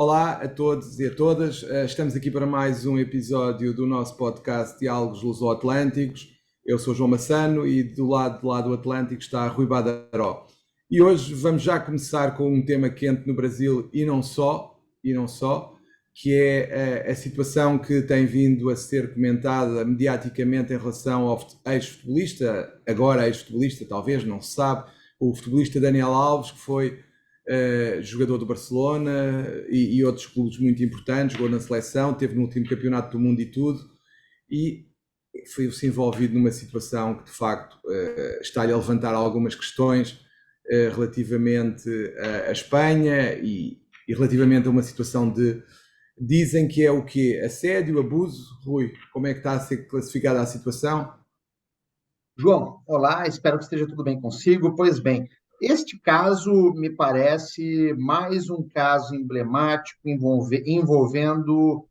Olá a todos e a todas. Estamos aqui para mais um episódio do nosso podcast Diálogos Luso-Atlânticos. Eu sou João Massano e do lado do Atlântico está Rui Badaró. E hoje vamos já começar com um tema quente no Brasil e não só, que é a situação que tem vindo a ser comentada mediaticamente em relação ao ex-futebolista, agora ex-futebolista, talvez, não se sabe, o futebolista Daniel Alves, que foi jogador do Barcelona e outros clubes muito importantes, jogou na seleção, teve no último campeonato do mundo e tudo, e foi-se envolvido numa situação que de facto está-lhe a levantar algumas questões relativamente à Espanha e relativamente a uma situação de, dizem que é o quê? Assédio, abuso? Rui, como é que está a ser classificada a situação? João, olá, espero que esteja tudo bem consigo. Pois bem, este caso me parece mais um caso emblemático envolvendo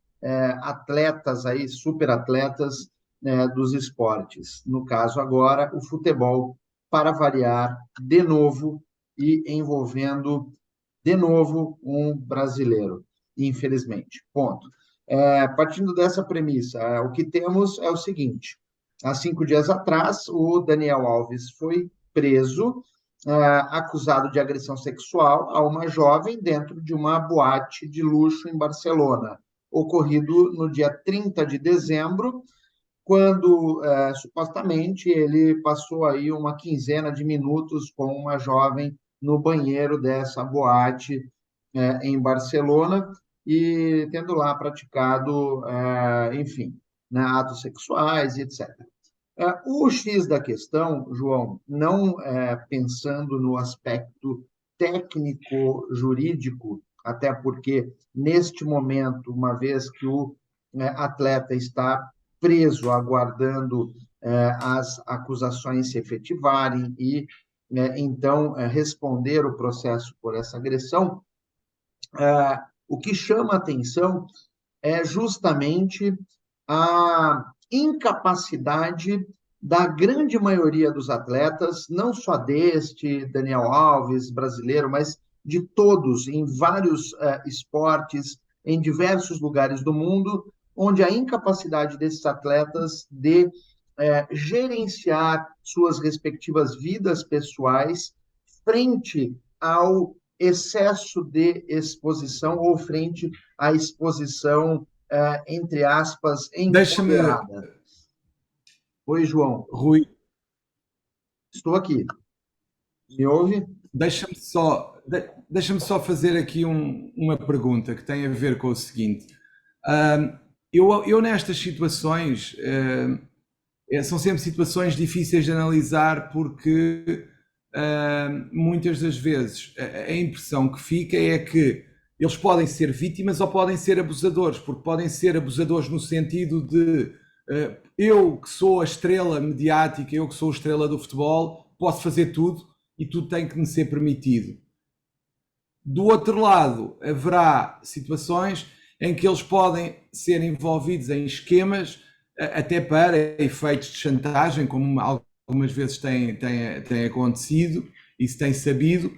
atletas aí, superatletas dos esportes. No caso agora, o futebol, para variar, de novo, e envolvendo de novo um brasileiro, infelizmente. Ponto. Partindo dessa premissa, o que temos é o seguinte: há 5 dias atrás, o Daniel Alves foi preso, acusado de agressão sexual a uma jovem dentro de uma boate de luxo em Barcelona, ocorrido no dia 30 de dezembro, quando supostamente ele passou aí uma quinzena de minutos com uma jovem no banheiro dessa boate em Barcelona e tendo lá praticado, enfim, né, atos sexuais e etc. O X da questão, João, não pensando no aspecto técnico-jurídico, até porque, neste momento, uma vez que o atleta está preso, aguardando as acusações se efetivarem e, então, responder o processo por essa agressão, o que chama a atenção é justamente a incapacidade da grande maioria dos atletas, não só deste Daniel Alves, brasileiro, mas de todos, em vários esportes, em diversos lugares do mundo, onde a incapacidade desses atletas de gerenciar suas respectivas vidas pessoais frente ao excesso de exposição ou frente à exposição, entre aspas, Deixa-me, empoderada. Oi, João. Rui, Estou aqui. Me ouve? deixa-me só fazer aqui uma pergunta que tem a ver com o seguinte. Eu nestas situações, são sempre situações difíceis de analisar porque muitas das vezes a impressão que fica é que eles podem ser vítimas ou podem ser abusadores, porque podem ser abusadores no sentido de eu que sou a estrela mediática, eu que sou a estrela do futebol, posso fazer tudo e tudo tem que me ser permitido. Do outro lado, haverá situações em que eles podem ser envolvidos em esquemas até para efeitos de chantagem, como algumas vezes tem acontecido e se tem sabido,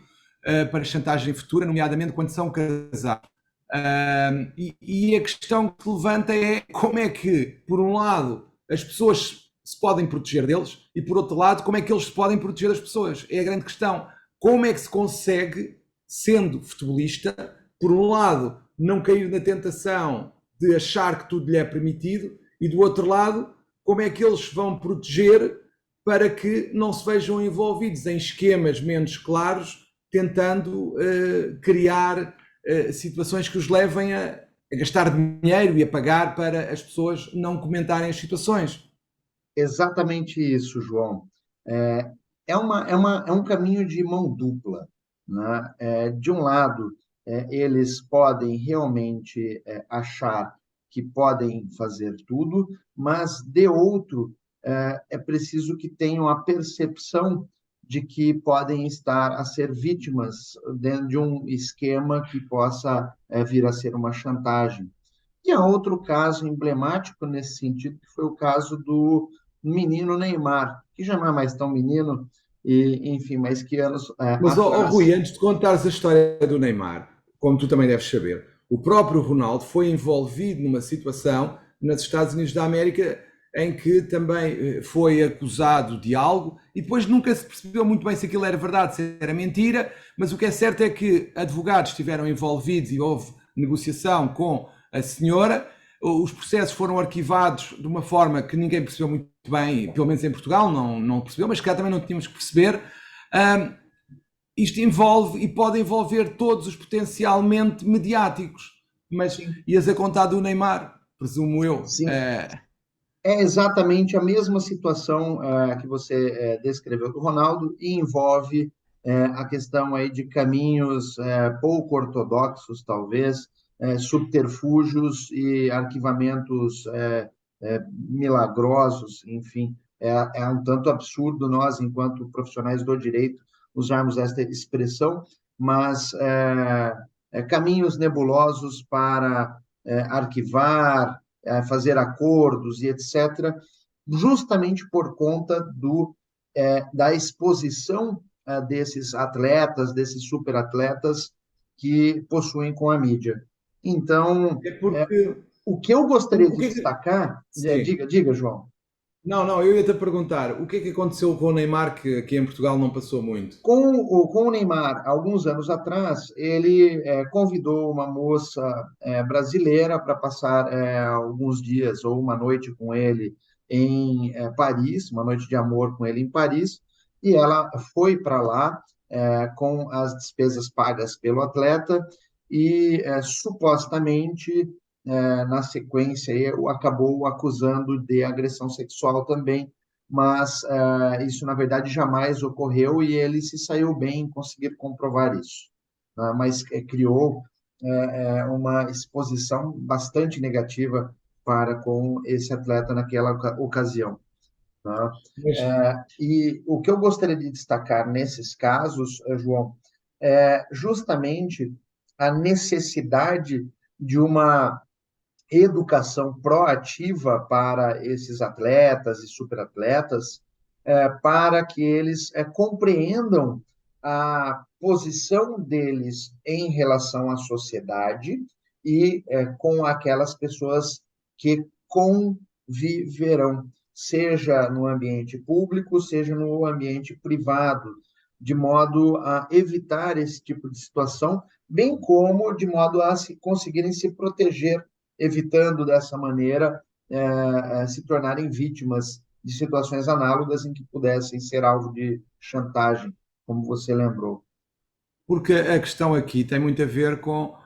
para chantagem futura, nomeadamente quando são casados. E a questão que levanta é como é que, por um lado, as pessoas se podem proteger deles e, por outro lado, como é que eles se podem proteger das pessoas. É a grande questão. Como é que se consegue, sendo futebolista, por um lado, não cair na tentação de achar que tudo lhe é permitido e, do outro lado, como é que eles vão proteger para que não se vejam envolvidos em esquemas menos claros, tentando criar situações que os levem a gastar dinheiro e a pagar para as pessoas não comentarem as situações. Exatamente isso, João. É um caminho de mão dupla, né? De um lado, eles podem realmente achar que podem fazer tudo, mas de outro, é preciso que tenham a percepção de que podem estar a ser vítimas dentro de um esquema que possa vir a ser uma chantagem. E há outro caso emblemático nesse sentido, que foi o caso do menino Neymar, que já não é mais tão menino, e, enfim, mas que anos Mas, atrás. Rui, antes de contares a história do Neymar, como tu também deves saber, o próprio Ronaldo foi envolvido numa situação nos Estados Unidos da América em que também foi acusado de algo e depois nunca se percebeu muito bem se aquilo era verdade, se era mentira, mas o que é certo é que advogados estiveram envolvidos e houve negociação com a senhora, os processos foram arquivados de uma forma que ninguém percebeu muito bem, pelo menos em Portugal não percebeu, mas cá também não tínhamos que perceber. Isto envolve e pode envolver todos os potencialmente mediáticos, mas Sim, ias a contar do Neymar, presumo eu. sim. É exatamente a mesma situação que você descreveu do Ronaldo e envolve a questão aí de caminhos pouco ortodoxos, talvez, subterfúgios e arquivamentos milagrosos, enfim. É um tanto absurdo nós, enquanto profissionais do direito, usarmos esta expressão, mas caminhos nebulosos para arquivar, fazer acordos e etc., justamente por conta da exposição desses atletas, desses superatletas que possuem com a mídia. Então, É porque. o que eu gostaria O de que é que. destacar, Sim. diga, João. Não, eu ia-te perguntar o que é que aconteceu com o Neymar que aqui em Portugal não passou muito? Com o Neymar, alguns anos atrás, ele convidou uma moça brasileira para passar alguns dias ou uma noite com ele em Paris, uma noite de amor com ele em Paris, e ela foi para lá com as despesas pagas pelo atleta e supostamente, na sequência, acabou o acusando de agressão sexual também, mas isso, na verdade, jamais ocorreu e ele se saiu bem em conseguir comprovar isso. Né? Mas criou uma exposição bastante negativa para com esse atleta naquela ocasião. Né? Mas E o que eu gostaria de destacar nesses casos, João, é justamente a necessidade de uma educação proativa para esses atletas e superatletas, para que eles compreendam a posição deles em relação à sociedade e com aquelas pessoas que conviverão, seja no ambiente público, seja no ambiente privado, de modo a evitar esse tipo de situação, bem como de modo a se conseguirem se proteger, evitando dessa maneira se tornarem vítimas de situações análogas em que pudessem ser alvo de chantagem, como você lembrou. porque a questão aqui tem muito a ver com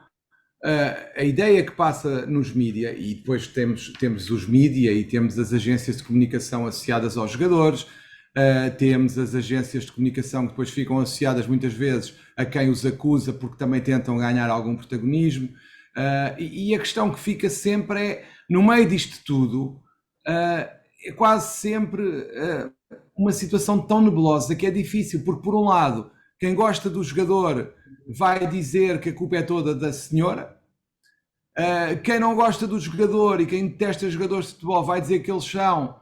a ideia que passa nos mídia, e depois temos os mídia e temos as agências de comunicação associadas aos jogadores, temos as agências de comunicação que depois ficam associadas muitas vezes a quem os acusa porque também tentam ganhar algum protagonismo. E a questão que fica sempre é, no meio disto tudo, é quase sempre uma situação tão nebulosa que é difícil, porque por um lado, quem gosta do jogador vai dizer que a culpa é toda da senhora, quem não gosta do jogador e quem detesta jogadores de futebol vai dizer que eles são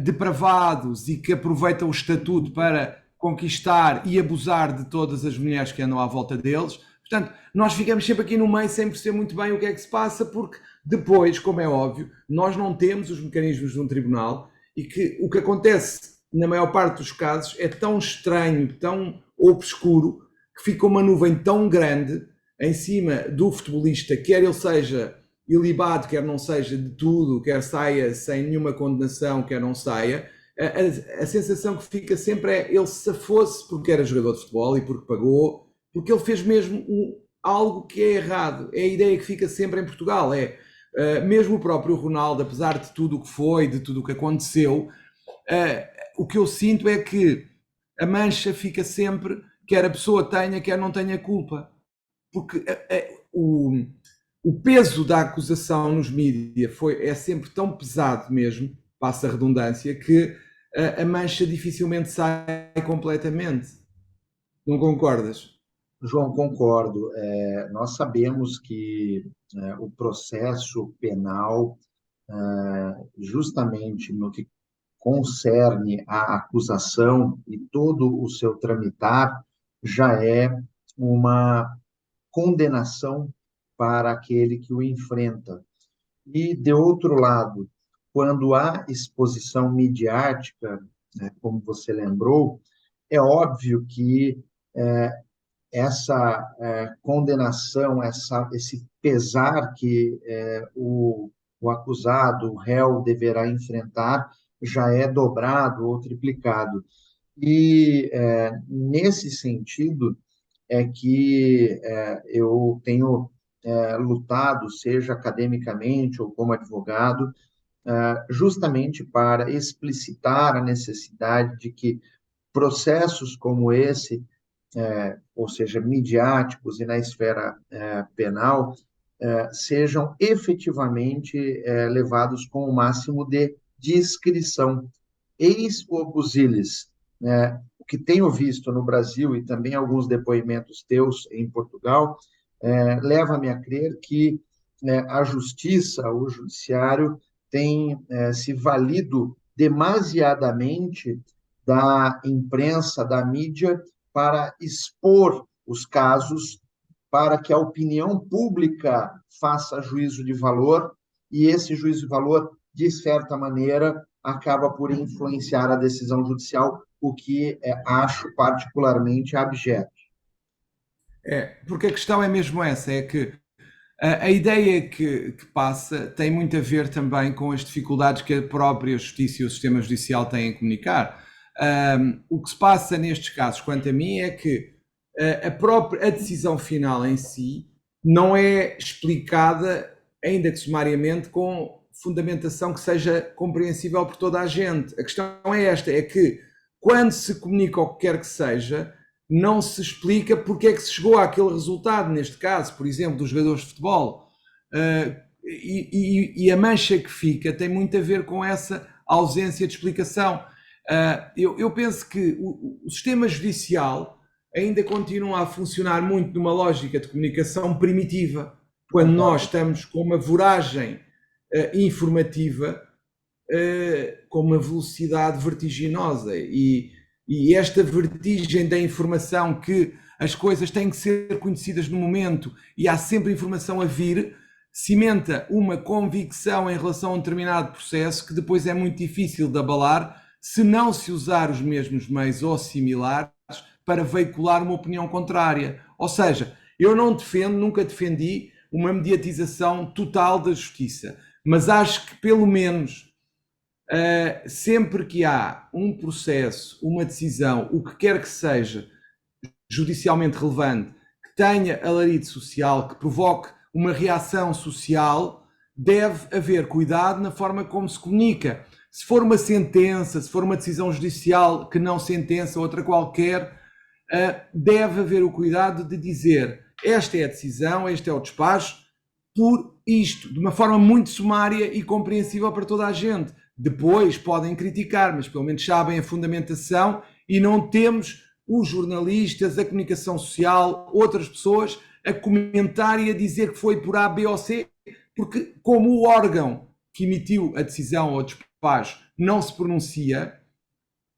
depravados e que aproveitam o estatuto para conquistar e abusar de todas as mulheres que andam à volta deles. Portanto, nós ficamos sempre aqui no meio sem perceber muito bem o que é que se passa, porque depois, como é óbvio, nós não temos os mecanismos de um tribunal e que o que acontece na maior parte dos casos é tão estranho, tão obscuro, que fica uma nuvem tão grande em cima do futebolista, quer ele seja ilibado, quer não seja de tudo, quer saia sem nenhuma condenação, quer não saia, a sensação que fica sempre é ele se fosse porque era jogador de futebol e porque pagou, porque ele fez mesmo algo que é errado. É a ideia que fica sempre em Portugal, mesmo o próprio Ronaldo, apesar de tudo o que foi, de tudo o que aconteceu, o que eu sinto é que a mancha fica sempre, quer a pessoa tenha, quer não tenha culpa. Porque o peso da acusação nos mídias é sempre tão pesado mesmo, passa a redundância, que a mancha dificilmente sai completamente. Não concordas? João, concordo. Nós sabemos que o processo penal, justamente no que concerne à acusação e todo o seu tramitar, já é uma condenação para aquele que o enfrenta. E, de outro lado, quando há exposição midiática, né, como você lembrou, é óbvio que essa condenação, esse pesar que o acusado, o réu, deverá enfrentar, já é dobrado ou triplicado. E, nesse sentido, é que eu tenho lutado, seja academicamente ou como advogado, justamente para explicitar a necessidade de que processos como esse, ou seja, midiáticos e na esfera penal, sejam efetivamente levados com o máximo de discrição. Eis o abusilis, né? O que tenho visto no Brasil e também alguns depoimentos teus em Portugal, leva-me a crer que a justiça, o judiciário, tem se valido demasiadamente da imprensa, da mídia, para expor os casos, para que a opinião pública faça juízo de valor, e esse juízo de valor, de certa maneira, acaba por influenciar a decisão judicial, o que acho particularmente abjeto. Porque a questão é mesmo essa, é que a ideia que passa tem muito a ver também com as dificuldades que a própria justiça e o sistema judicial têm em comunicar. O que se passa nestes casos, quanto a mim, é que a decisão final em si não é explicada, ainda que sumariamente, com fundamentação que seja compreensível por toda a gente. A questão é esta, é que quando se comunica o que quer que seja, não se explica porque é que se chegou àquele resultado, neste caso, por exemplo, dos jogadores de futebol. E a mancha que fica tem muito a ver com essa ausência de explicação. Eu penso que o sistema judicial ainda continua a funcionar muito numa lógica de comunicação primitiva, quando nós estamos com uma voragem informativa com uma velocidade vertiginosa e esta vertigem da informação, que as coisas têm que ser conhecidas no momento e há sempre informação a vir, cimenta uma convicção em relação a um determinado processo que depois é muito difícil de abalar se não se usar os mesmos meios ou similares para veicular uma opinião contrária. Ou seja, eu não defendo, nunca defendi uma mediatização total da justiça, mas acho que pelo menos sempre que há um processo, uma decisão, o que quer que seja judicialmente relevante, que tenha alarido social, que provoque uma reação social, deve haver cuidado na forma como se comunica. Se for uma sentença, se for uma decisão judicial que não sentença, outra qualquer, deve haver o cuidado de dizer: esta é a decisão, este é o despacho, por isto, de uma forma muito sumária e compreensível para toda a gente. Depois podem criticar, mas pelo menos sabem a fundamentação e não temos os jornalistas, a comunicação social, outras pessoas a comentar e a dizer que foi por A, B ou C, porque como o órgão que emitiu a decisão ou despacho não se pronuncia,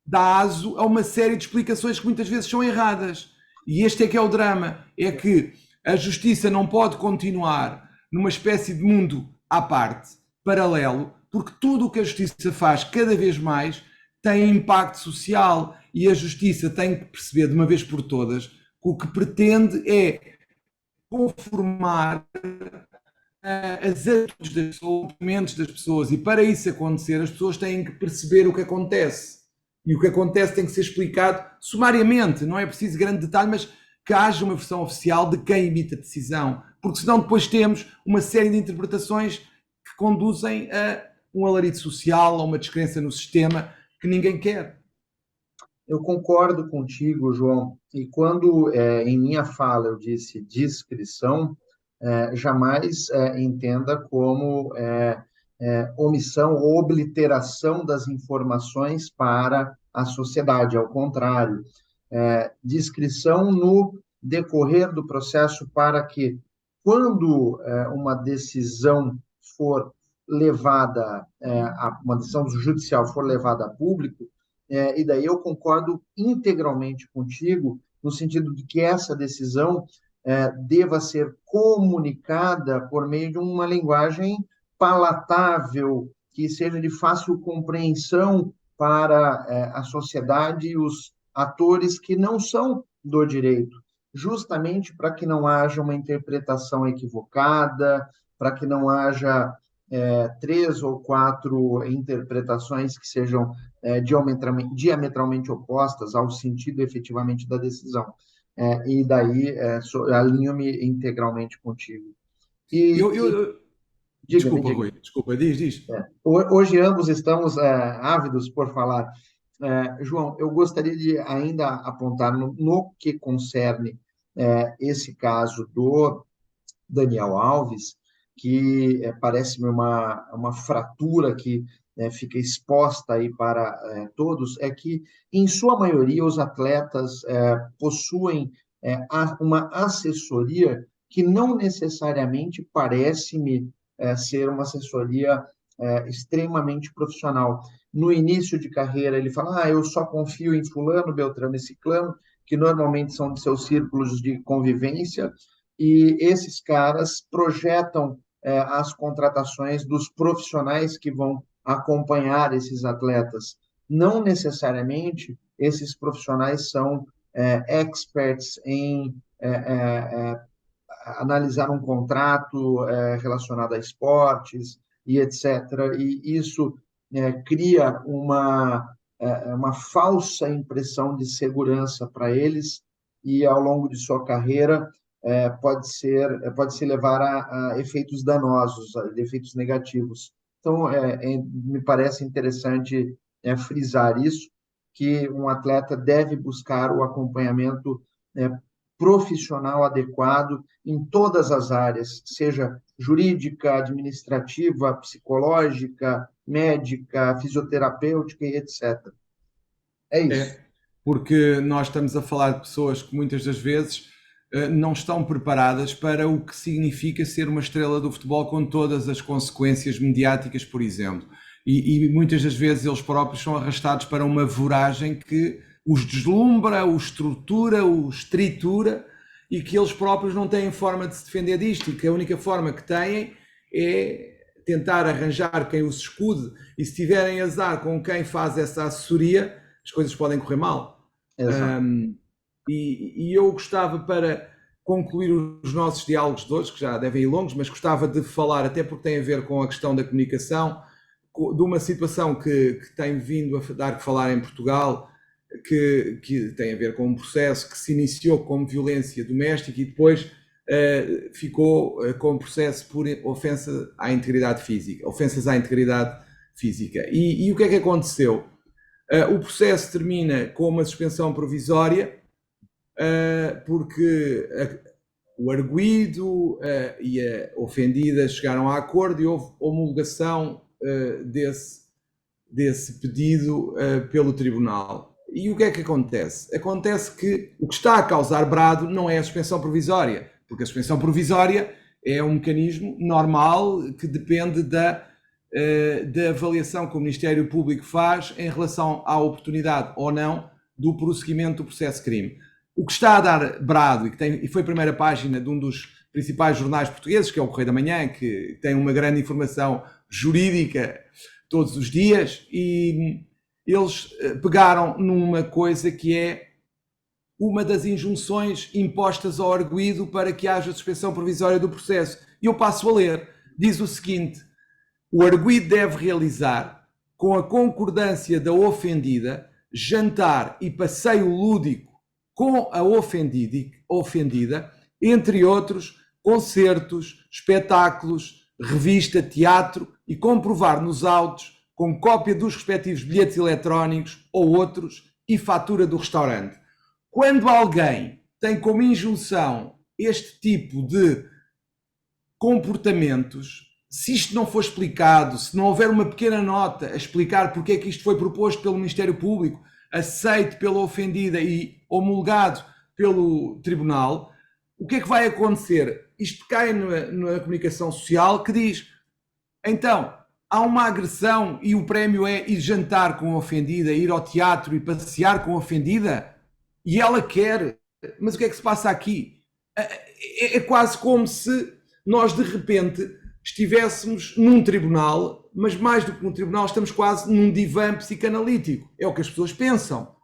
dá aso a uma série de explicações que muitas vezes são erradas. E este é que é o drama, é que a justiça não pode continuar numa espécie de mundo à parte, paralelo, porque tudo o que a justiça faz cada vez mais tem impacto social e a justiça tem que perceber de uma vez por todas que o que pretende é conformar as atitudes das pessoas, os movimentos das pessoas, e para isso acontecer as pessoas têm que perceber o que acontece. E o que acontece tem que ser explicado sumariamente, não é preciso grande detalhe, mas que haja uma versão oficial de quem emite a decisão, porque senão depois temos uma série de interpretações que conduzem a um alarido social, a uma descrença no sistema que ninguém quer. Eu concordo contigo, João, e quando em minha fala eu disse discrição, jamais entenda como omissão ou obliteração das informações para a sociedade, ao contrário, discrição no decorrer do processo para que, quando uma decisão for levada, uma decisão judicial for levada a público, e daí eu concordo integralmente contigo, no sentido de que essa decisão deva ser comunicada por meio de uma linguagem palatável, que seja de fácil compreensão para a sociedade e os atores que não são do direito, justamente para que não haja uma interpretação equivocada, para que não haja três ou quatro interpretações que sejam diametralmente opostas ao sentido efetivamente da decisão. E daí alinho-me integralmente contigo. Eu, E eu, diga-me, desculpa, diga-me. Rui, desculpa, diz. Hoje ambos estamos ávidos por falar. João, eu gostaria de ainda apontar no que concerne esse caso do Daniel Alves, que parece-me uma fratura que fica exposta aí para todos, é que, em sua maioria, os atletas possuem uma assessoria que não necessariamente parece-me ser uma assessoria extremamente profissional. No início de carreira, ele fala, eu só confio em fulano, beltrano e ciclano, que normalmente são de seus círculos de convivência, e esses caras projetam as contratações dos profissionais que vão acompanhar esses atletas. Não necessariamente esses profissionais são experts em analisar um contrato relacionado a esportes e etc. E isso cria uma falsa impressão de segurança para eles e, ao longo de sua carreira, pode se levar a efeitos danosos, a efeitos negativos. Então, me parece interessante frisar isso, que um atleta deve buscar o acompanhamento profissional adequado em todas as áreas, seja jurídica, administrativa, psicológica, médica, fisioterapêutica e etc. É isso. É, porque nós estamos a falar de pessoas que muitas das vezes não estão preparadas para o que significa ser uma estrela do futebol com todas as consequências mediáticas, por exemplo. E muitas das vezes eles próprios são arrastados para uma voragem que os deslumbra, os estrutura, os tritura e que eles próprios não têm forma de se defender disto e que a única forma que têm é tentar arranjar quem os escude e se tiverem azar com quem faz essa assessoria, as coisas podem correr mal. Exato. E eu gostava, para concluir os nossos diálogos de hoje, que já devem ir longos, mas gostava de falar, até porque tem a ver com a questão da comunicação, de uma situação que tem vindo a dar que falar em Portugal, que tem a ver com um processo que se iniciou como violência doméstica e depois ficou com um processo por ofensa à integridade física, ofensas à integridade física. E o que é que aconteceu? O processo termina com uma suspensão provisória, porque o arguido e a ofendida chegaram a acordo e houve homologação desse pedido pelo tribunal. E o que é que acontece? Acontece que o que está a causar brado não é a suspensão provisória, porque a suspensão provisória é um mecanismo normal que depende da avaliação que o Ministério Público faz em relação à oportunidade ou não do prosseguimento do processo crime. O que está a dar brado, e foi a primeira página de um dos principais jornais portugueses, que é o Correio da Manhã, que tem uma grande informação jurídica todos os dias, e eles pegaram numa coisa que é uma das injunções impostas ao arguido para que haja suspensão provisória do processo. E eu passo a ler. Diz o seguinte: o arguido deve realizar, com a concordância da ofendida, jantar e passeio lúdico com a ofendida, entre outros, concertos, espetáculos, revista, teatro, e comprovar nos autos, com cópia dos respectivos bilhetes eletrónicos ou outros, e fatura do restaurante. Quando alguém tem como injunção este tipo de comportamentos, se isto não for explicado, se não houver uma pequena nota a explicar porque é que isto foi proposto pelo Ministério Público, aceito pela ofendida e homologado pelo Tribunal, o que é que vai acontecer? Isto cai na comunicação social, que diz, então, há uma agressão e o prémio é ir jantar com a ofendida, ir ao teatro e passear com a ofendida, e ela quer, mas o que é que se passa aqui? É quase como se nós, de repente, estivéssemos num tribunal, mas mais do que num tribunal, estamos quase num divã psicanalítico. É o que as pessoas pensam.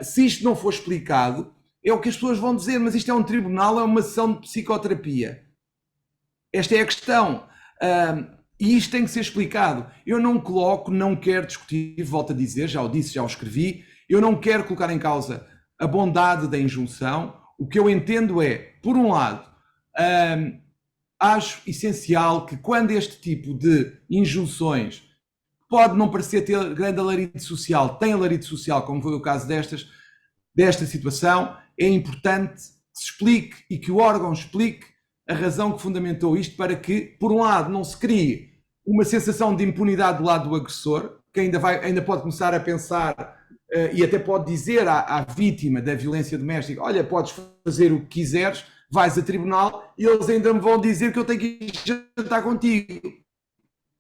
Se isto não for explicado, é o que as pessoas vão dizer, mas isto é um tribunal, é uma sessão de psicoterapia. Esta é a questão. E isto tem que ser explicado. Eu não coloco, não quero discutir, volto a dizer, já o disse, já o escrevi, eu não quero colocar em causa a bondade da injunção. O que eu entendo é, por um lado, acho essencial que quando este tipo de injunções pode não parecer ter grande alarido social, tem alarido social, como foi o caso desta situação, é importante que se explique e que o órgão explique a razão que fundamentou isto para que, por um lado, não se crie uma sensação de impunidade do lado do agressor, que ainda pode começar a pensar e até pode dizer à vítima da violência doméstica: olha, podes fazer o que quiseres, vais a tribunal e eles ainda me vão dizer que eu tenho que ir jantar contigo.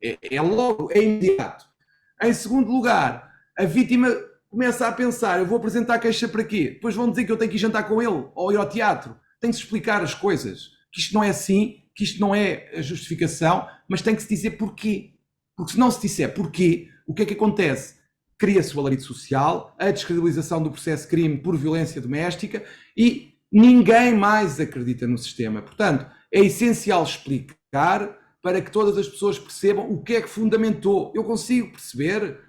É logo, é imediato. Em segundo lugar, a vítima começa a pensar: eu vou apresentar queixa para quê? Depois vão dizer que eu tenho que ir jantar com ele ou ir ao teatro. Tem que se explicar as coisas, que isto não é assim, que isto não é a justificação, mas tem que se dizer porquê. Porque se não se disser porquê, o que é que acontece? Cria-se o alarido social, a descredibilização do processo de crime por violência doméstica e ninguém mais acredita no sistema. Portanto, é essencial explicar para que todas as pessoas percebam o que é que fundamentou. Eu consigo perceber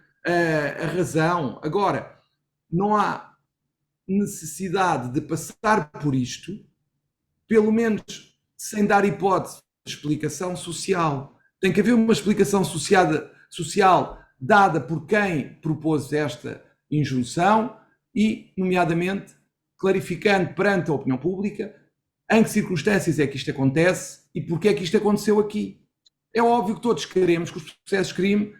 a razão. Agora, não há necessidade de passar por isto, pelo menos sem dar hipótese de explicação social. Tem que haver uma explicação social dada por quem propôs esta injunção e, nomeadamente, clarificando perante a opinião pública em que circunstâncias é que isto acontece e porque é que isto aconteceu aqui. É óbvio que todos queremos que os processos de crime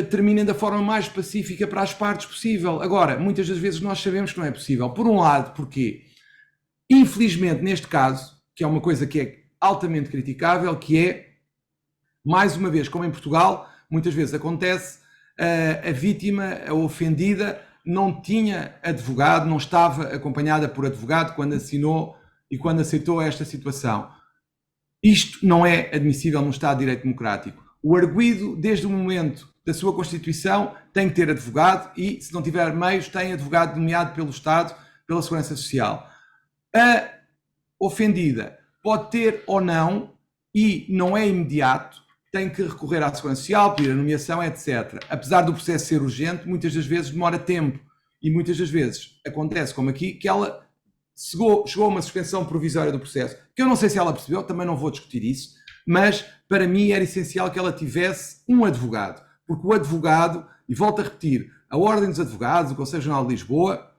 terminem da forma mais pacífica para as partes possível. Agora, muitas das vezes nós sabemos que não é possível. Por um lado, porque, infelizmente, neste caso, que é uma coisa que é altamente criticável, que é, mais uma vez, como em Portugal, muitas vezes acontece, a vítima, a ofendida, não tinha advogado, não estava acompanhada por advogado quando assinou e quando aceitou esta situação. Isto não é admissível num Estado de Direito Democrático. O arguido, desde o momento da sua Constituição, tem que ter advogado e, se não tiver meios, tem advogado nomeado pelo Estado, pela Segurança Social. A ofendida pode ter ou não, e não é imediato, tem que recorrer à Segurança Social, pedir a nomeação, etc. Apesar do processo ser urgente, muitas das vezes demora tempo e muitas das vezes acontece, como aqui, que ela chegou a uma suspensão provisória do processo, que eu não sei se ela percebeu, também não vou discutir isso, mas para mim era essencial que ela tivesse um advogado, porque o advogado, e volto a repetir, a Ordem dos Advogados, o Conselho Jornal de Lisboa,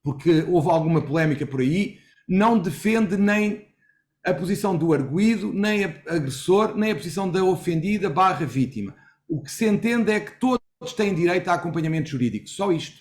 porque houve alguma polémica por aí, não defende nem a posição do arguido, nem a agressor, nem a posição da ofendida / vítima. O que se entende é que todos têm direito a acompanhamento jurídico, só isto.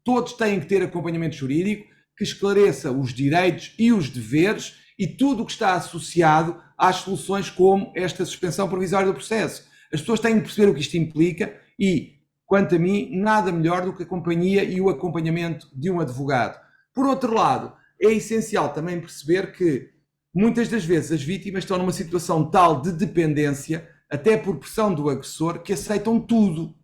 Todos têm que ter acompanhamento jurídico que esclareça os direitos e os deveres e tudo o que está associado às soluções como esta suspensão provisória do processo. As pessoas têm que perceber o que isto implica e, quanto a mim, nada melhor do que a companhia e o acompanhamento de um advogado. Por outro lado, é essencial também perceber que muitas das vezes as vítimas estão numa situação tal de dependência, até por pressão do agressor, que aceitam tudo.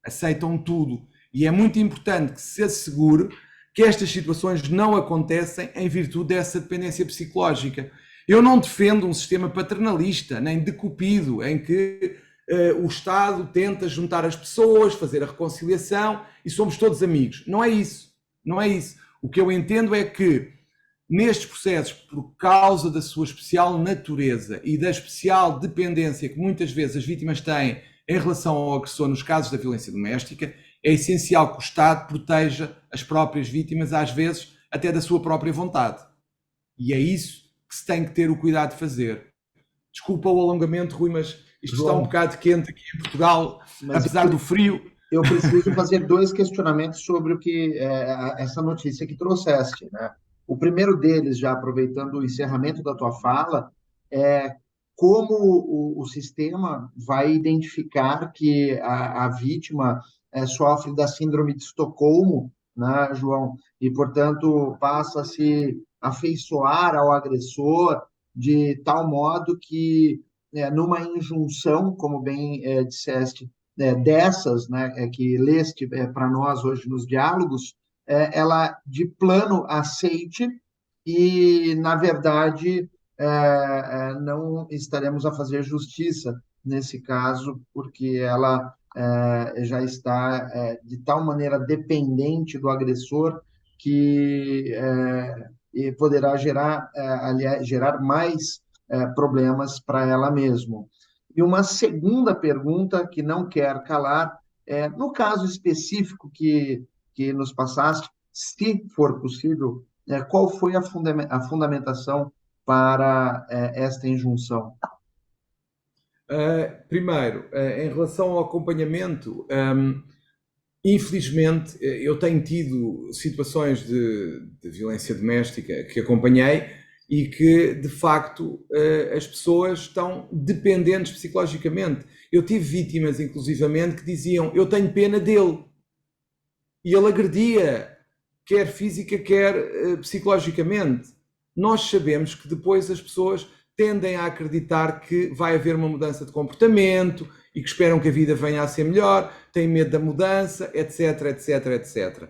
Aceitam tudo. E é muito importante que se assegure que estas situações não acontecem em virtude dessa dependência psicológica. Eu não defendo um sistema paternalista, nem decupido, em que o Estado tenta juntar as pessoas, fazer a reconciliação e somos todos amigos. Não é isso. Não é isso. O que eu entendo é que nestes processos, por causa da sua especial natureza e da especial dependência que muitas vezes as vítimas têm em relação ao agressor nos casos da violência doméstica, é essencial que o Estado proteja as próprias vítimas, às vezes até da sua própria vontade. E é isso que se tem que ter o cuidado de fazer. Desculpa o alongamento, Rui, mas isto está um bocado quente aqui em Portugal, apesar do frio. Eu preciso fazer dois questionamentos sobre o que essa notícia que trouxeste, né? O primeiro deles, já aproveitando o encerramento da tua fala, é como o sistema vai identificar que a vítima sofre da síndrome de Estocolmo, né, João? E, portanto, passa-se afeiçoar ao agressor de tal modo que, numa injunção, como bem disseste, dessas, né, que leste para nós hoje nos diálogos, ela de plano aceite e, na verdade, não estaremos a fazer justiça nesse caso, porque ela já está de tal maneira dependente do agressor que e poderá gerar, aliás, gerar mais problemas para ela mesma. E uma segunda pergunta que não quer calar no caso específico que nos passaste, se for possível, qual foi a fundamentação para esta injunção? Primeiro, em relação ao acompanhamento, infelizmente, eu tenho tido situações de violência doméstica que acompanhei e que, de facto, as pessoas estão dependentes psicologicamente. Eu tive vítimas, inclusivamente, que diziam: eu tenho pena dele. E ele agredia, quer física, quer psicologicamente. Nós sabemos que depois as pessoas tendem a acreditar que vai haver uma mudança de comportamento e que esperam que a vida venha a ser melhor, têm medo da mudança, etc, etc, etc.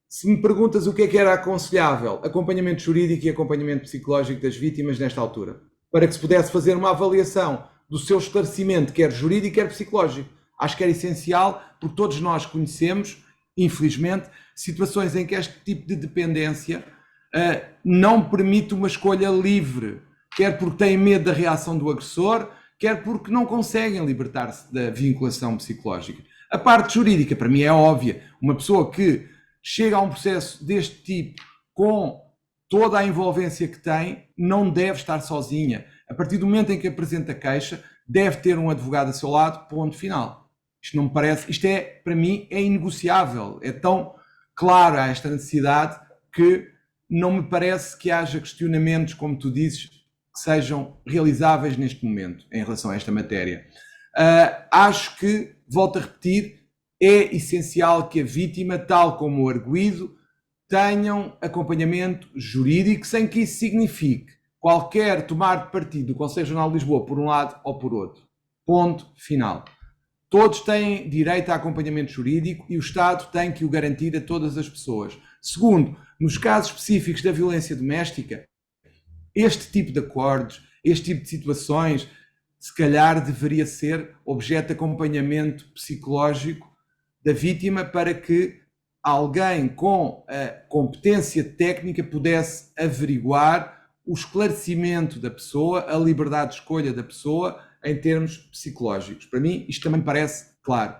Se me perguntas o que era aconselhável, acompanhamento jurídico e acompanhamento psicológico das vítimas nesta altura, para que se pudesse fazer uma avaliação do seu esclarecimento, quer jurídico, quer psicológico. Acho que era essencial, porque todos nós conhecemos, infelizmente, situações em que este tipo de dependência não permite uma escolha livre, quer porque têm medo da reação do agressor, quer porque não conseguem libertar-se da vinculação psicológica. A parte jurídica, para mim, é óbvia. Uma pessoa que chega a um processo deste tipo com toda a envolvência que tem, não deve estar sozinha. A partir do momento em que apresenta queixa, deve ter um advogado a seu lado, ponto final. Isto não me parece, isto é, para mim, é inegociável. É tão clara esta necessidade que não me parece que haja questionamentos, como tu dizes, que sejam realizáveis neste momento em relação a esta matéria. Acho que, volto a repetir, é essencial que a vítima, tal como o arguido, tenham acompanhamento jurídico, sem que isso signifique qualquer tomar de partido do Conselho Regional de Lisboa por um lado ou por outro. Ponto final. Todos têm direito a acompanhamento jurídico e o Estado tem que o garantir a todas as pessoas. Segundo, nos casos específicos da violência doméstica, este tipo de acordos, este tipo de situações, se calhar deveria ser objeto de acompanhamento psicológico da vítima para que alguém com a competência técnica pudesse averiguar o esclarecimento da pessoa, a liberdade de escolha da pessoa em termos psicológicos. Para mim, isto também parece claro.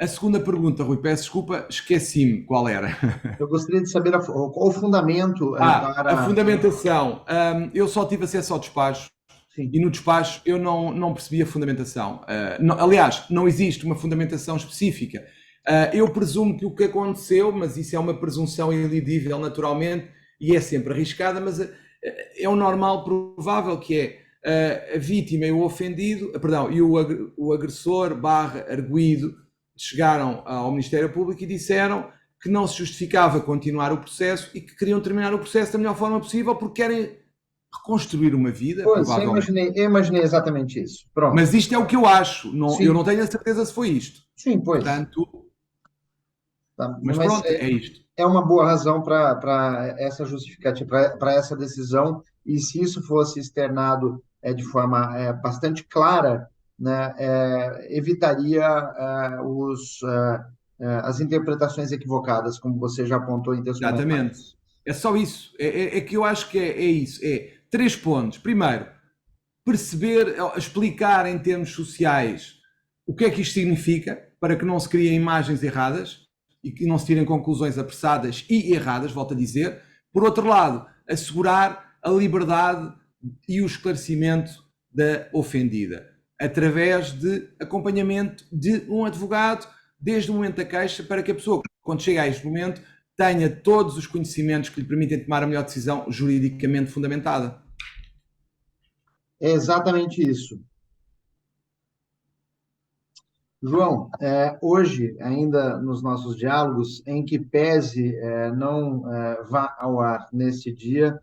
A segunda pergunta, Rui, peço desculpa, esqueci-me qual era. Eu gostaria de saber qual o fundamento para... A fundamentação. Eu só tive acesso ao despacho. Sim. E no despacho eu não percebi a fundamentação. Aliás, não existe uma fundamentação específica. Eu presumo que o que aconteceu, mas isso é uma presunção iludível naturalmente e é sempre arriscada, mas é o normal provável que é a vítima e o ofendido, perdão, e o agressor barra arguido chegaram ao Ministério Público e disseram que não se justificava continuar o processo e que queriam terminar o processo da melhor forma possível porque querem reconstruir uma vida, Pois, provavelmente. eu imaginei exatamente isso. Pronto. Mas isto é o que eu acho. Sim. Eu não tenho a certeza se foi isto. Sim, pois. Portanto, Tá, mas pronto, é isto. É uma boa razão para essa justificativa, para essa decisão, e se isso fosse externado de forma bastante clara, né, evitaria as interpretações equivocadas, como você já apontou em textos mais Exatamente. claros. É só isso. É que eu acho que é isso. É 3 pontos. Primeiro, perceber, explicar em termos sociais o que é que isto significa, para que não se criem imagens erradas e que não se tirem conclusões apressadas e erradas, volto a dizer. Por outro lado, assegurar a liberdade e o esclarecimento da ofendida, através de acompanhamento de um advogado, desde o momento da queixa, para que a pessoa, quando chega a este momento, tenha todos os conhecimentos que lhe permitem tomar a melhor decisão juridicamente fundamentada. É exatamente isso. João, hoje, ainda nos nossos diálogos, em que pese não vá ao ar neste dia,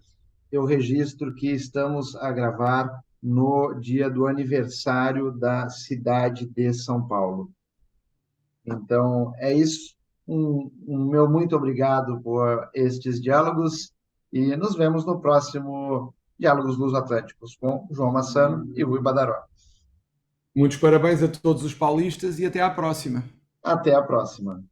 eu registro que estamos a gravar no dia do aniversário da cidade de São Paulo. Então, é isso. Um meu muito obrigado por estes diálogos e nos vemos no próximo Diálogos Luso-Atléticos com João Massano e Rui Badaró. Muitos parabéns a todos os paulistas e até à próxima. Até a próxima.